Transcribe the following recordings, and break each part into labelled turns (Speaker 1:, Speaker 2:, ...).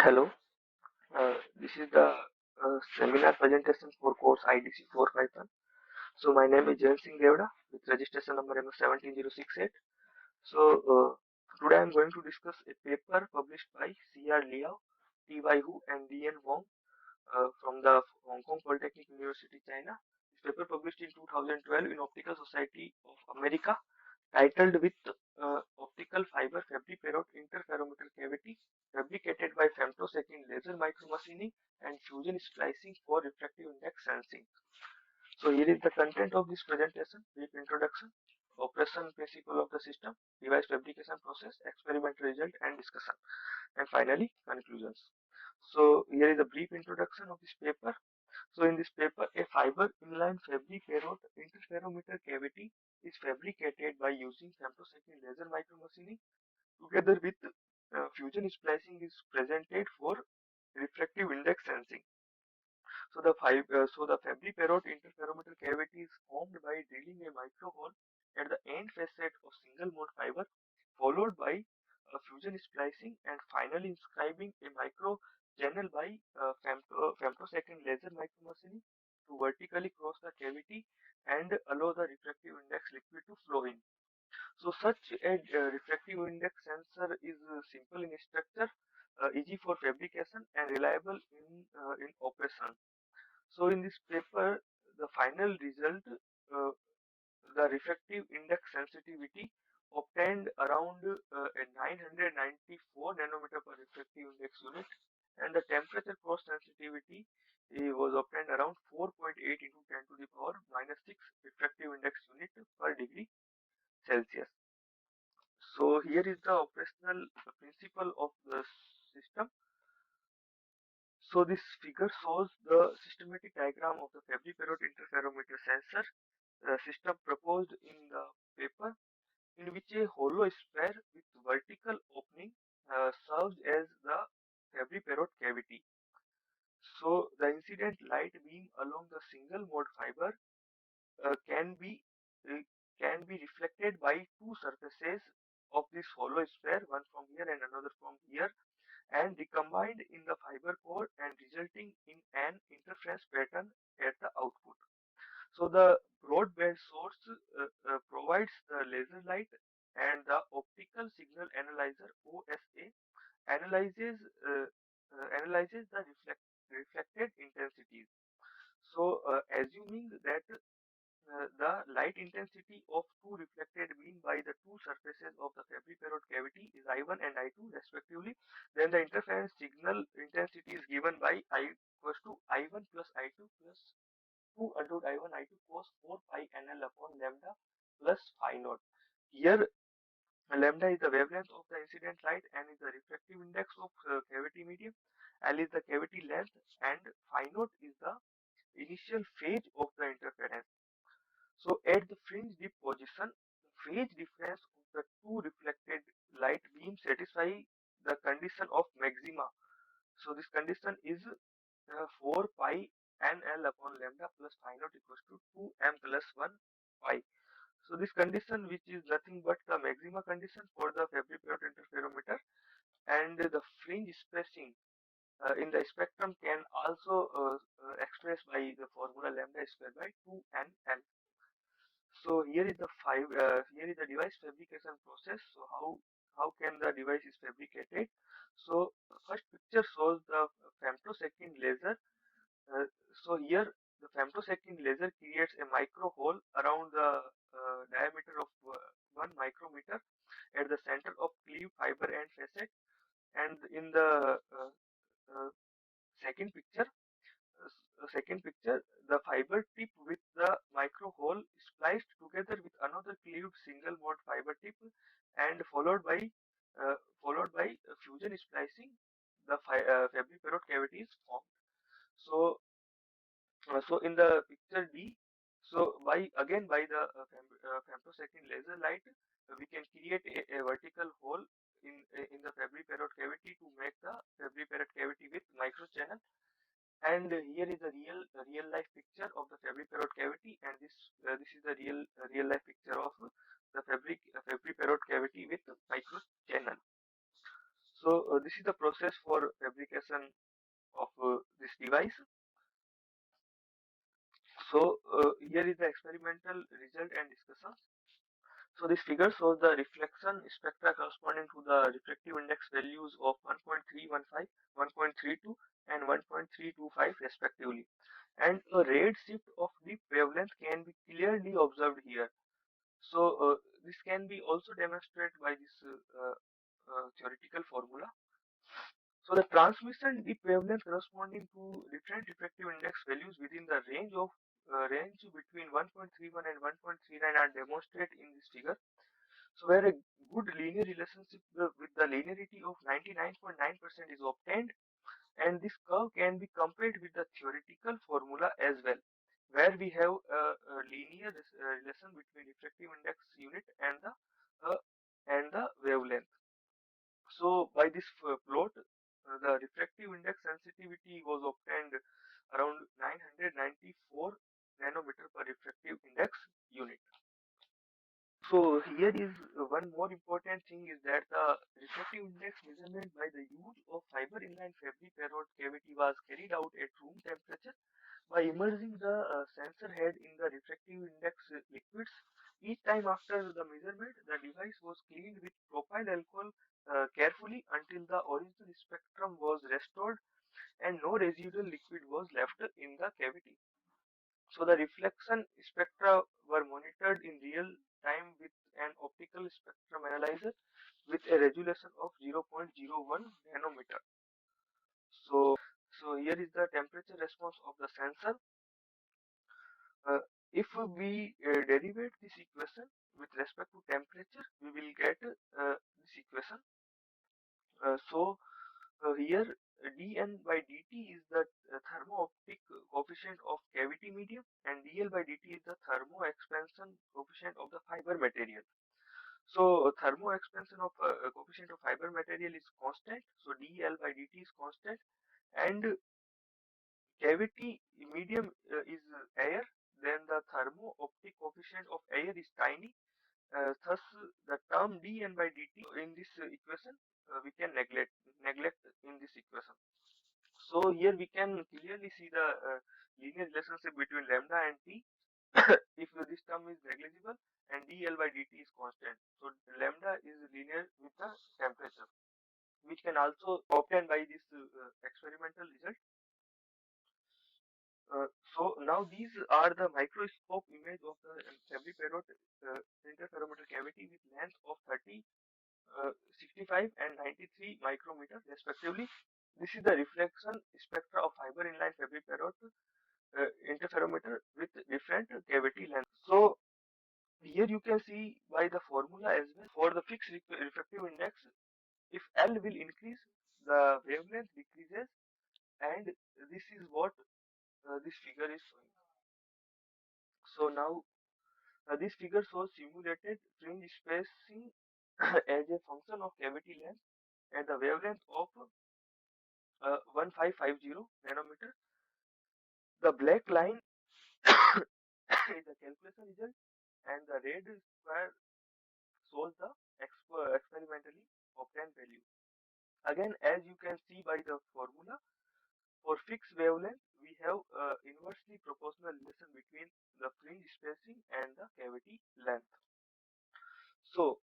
Speaker 1: Hello, this is the seminar presentation for course IDC 4 Python. So my name is Jain Singh Devda with registration number MS17068. So today I am going to discuss a paper published by C.R. Liao, T.Y. Hu and D.N. Wong from the Hong Kong Polytechnic University, China. This paper published in 2012 in Optical Society of America, titled with optical fiber fabric-parrot interferometer cavity fabricated by femtosecond laser micromachining and fusion splicing for refractive index sensing. So here is the content of this presentation: brief introduction, operation principle of the system, device fabrication process, experimental result and discussion, and finally conclusions. So here is a brief introduction of this paper. So in this paper, a fiber inline fabric-parrot interferometer cavity is fabricated by using femtosecond laser micromachining together with fusion splicing is presented for refractive index sensing. So the fabric-parrot interferometer cavity is formed by drilling a micro hole at the end facet of single mode fiber, followed by fusion splicing, and finally inscribing a micro channel by femtosecond laser micromachining to vertically cross the cavity and allow the refractive index liquid to flow in. So such a refractive index sensor is simple in structure, easy for fabrication, and reliable in operation. So in this paper, the final result, the refractive index sensitivity obtained around a 994 nanometer per refractive index unit, and the temperature cross sensitivity was obtained around 4.8 into 10 to the power minus 6 refractive index unit per degree Celsius. So here is the operational principle of the system. So this figure shows the systematic diagram of the fabric-parrot interferometer sensor system proposed in the paper, in which a hollow sphere with vertical opening serves as the fabric-parrot cavity. So the incident light beam along the single mode fiber uh, can be uh, can be reflected by two surfaces of this hollow sphere, one from here and another from here, and recombined in the fiber core and resulting in an interference pattern at the output. So the broadband source provides the laser light, and the optical signal analyzer OSA analyzes analyzes the reflected intensities. So assuming that the light intensity of two reflected beam by the two surfaces of the fabric-parrot cavity is I1 and I2 respectively, then the interference signal intensity is given by I equals to I1 plus I2 plus 2 under I1 I2 cos 4 pi NL upon lambda plus phi naught. Here lambda is the wavelength of the incident light, n is the refractive index of cavity medium, L is the cavity length, and phi naught is the initial phase of the interference. So at the fringe dip position, the phase difference of the two reflected light beams satisfy the condition of maxima. So this condition is 4 pi NL upon lambda plus phi naught equals to 2m plus 1 pi. So this condition, which is nothing but the maxima condition for the fabric-parrot interferometer, and the fringe spacing in the spectrum can also expressed by the formula lambda square by 2nl. So here is the device fabrication process. So how can the device is fabricated? So first picture shows the femtosecond laser. Uh, so here the femtosecond laser creates a micro hole around the diameter of 1 micrometer at the center of cleaved fiber and facet. And in the uh, second picture, the fiber tip with the micro hole spliced together with another cleaved single mode fiber tip, and uh, followed by fusion splicing, the fabric-parrot cavity is formed. So so in the picture D, so by the femtosecond laser light, we can create a vertical hole in the fabric-parrot cavity to make the fabric-parrot cavity with micro channel. And here is a real life picture of the fabric-parrot cavity, and this is the real life picture of the fabric-parrot cavity with micro channel. So this is the process for fabrication of this device. So here is the experimental result and discussion. So this figure shows the reflection spectra corresponding to the refractive index values of 1.315, 1.32 and 1.325 respectively. And a red shift of deep wavelength can be clearly observed here. So this can be also demonstrated by this theoretical formula. So the transmission deep wavelength corresponding to different refractive index values within the range between 1.31 and 1.39 are demonstrated in this figure. So where a good linear relationship with the linearity of 99.9% is obtained, and this curve can be compared with the theoretical formula as well, where we have a linear relation between refractive index unit uh, and the wavelength. So by this plot, the refractive index sensitivity was obtained around 994 nanometer per refractive index unit. So here is one more important thing is that the refractive index measurement by the use of fiber inline fabric parrot cavity was carried out at room temperature by immersing the sensor head in the refractive index liquids. Each time after the measurement, the device was cleaned with propyl alcohol carefully until the original spectrum was restored and no residual liquid was left in the cavity. So the reflection spectra were monitored in real time with an optical spectrum analyzer with a resolution of 0.01 nanometer. So here is the temperature response of the sensor. Uh, if we derivate this equation with respect to temperature, we will get this equation. So here dn by dt is the thermo-optic coefficient of cavity medium, and dl by dt is the thermo-expansion coefficient of the fiber material. So thermo-expansion of coefficient of fiber material is constant, so dl by dt is constant, and cavity medium is air, then the thermo-optic coefficient of air is tiny. Thus, the term dn by dt in this equation we can neglect in this equation. So here we can clearly see the linear relationship between lambda and t if this term is negligible and dl by dt is constant. So lambda is linear with the temperature, which can also obtained by this experimental result. Uh, so now these are the microscope image of the fabric parrot interferometer cavity with length of 30, 65 and 93 micrometer respectively. This is the reflection spectra of fiber inline fabric parrot interferometer with different cavity length. So here you can see by the formula as well for the fixed refractive index, if L will increase, the wavelength decreases, and this is what this figure is showing. So now this figure shows simulated fringe spacing as a function of cavity length and the wavelength of 1550 nanometer. The black line is the calculation result, and the red square shows the experimentally obtained value. Again, as you can see by the formula, for fixed wavelength, we have inversely proportional relation between the fringe spacing and the cavity length. So,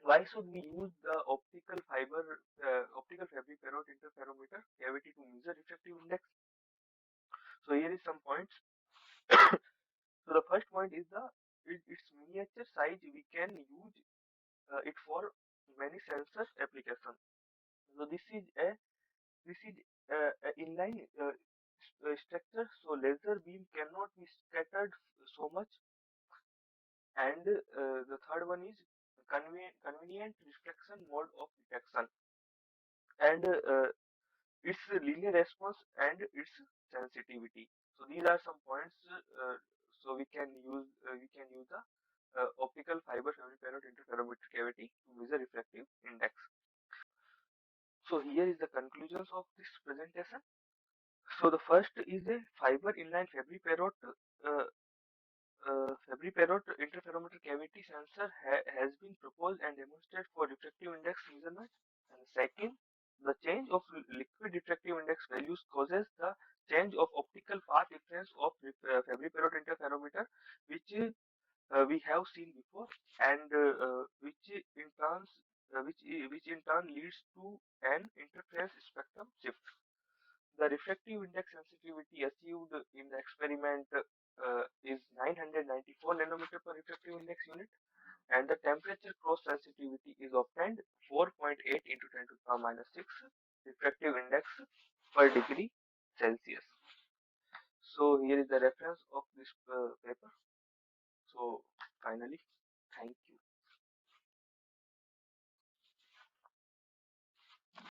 Speaker 1: why should we use the optical fabric parrot interferometer cavity to measure refractive index? So here is some points. So the first point is its miniature size. We can use it for many sensor applications. So this is a inline structure, so laser beam cannot be scattered so much. And the third one is convenient reflection mode of detection, and its linear response and its sensitivity. So these are some points. So we can use the optical fiber fabric parrot interferometer cavity to measure refractive index. So here is the conclusions of this presentation. So the first is a fiber inline uh, fabric parrot interferometer cavity sensor has been proposed and demonstrated for refractive index measurement. And second, index values causes the change of optical path difference of Fabry-Perot interferometer, which we have seen before, and which in turn leads to an interference spectrum shift. The refractive index sensitivity achieved in the experiment is 994 nanometer per refractive index unit, and the temperature cross sensitivity is obtained 4.8 into 10 to the power minus 6 refractive index per degree Celsius. So here is the reference of this paper. So finally, thank you.